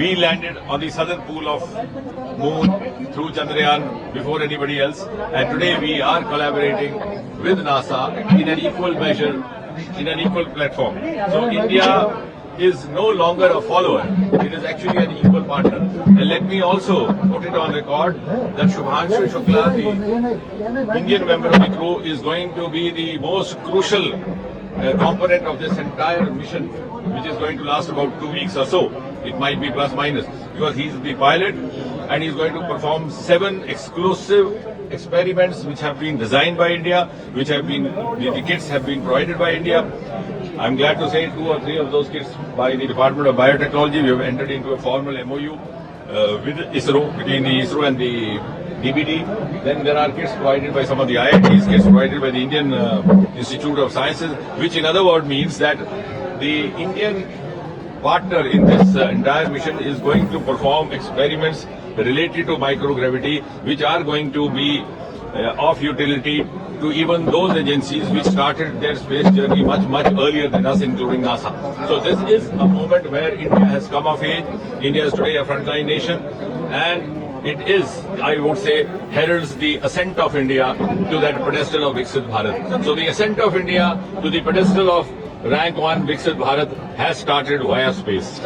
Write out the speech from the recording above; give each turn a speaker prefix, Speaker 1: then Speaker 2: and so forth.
Speaker 1: We landed on the southern pole of Moon through Chandrayaan before anybody else, and today we are collaborating with NASA in an equal measure, in an equal platform. So India is no longer a follower, it is actually an equal partner. And let me also put it on record that Shubhanshu Shukla, the Indian member of the crew, is going to be the most crucial component of this entire mission, which is going to last about 2 weeks or so. It might be plus minus, because he's the pilot and he's going to perform 7 exclusive experiments which have been designed by India, which have been, the kits have been provided by India. I'm glad to say 2 or 3 of those kits by the Department of Biotechnology. We have entered into a formal MOU with ISRO, between the ISRO and the DBD. Then there are kits provided by some of the IITs, kits provided by the Indian Institute of Sciences, which in other words means that the Indian partner in this entire mission is going to perform experiments related to microgravity, which are going to be of utility to even those agencies which started their space journey much earlier than us, including NASA. So this is a moment where India has come of age. India is today a frontline nation, and it is, I would say, heralds the ascent of India to that pedestal of Viksit Bharat. So the ascent of India to the pedestal of rank 1 Viksit Bharat has started via space.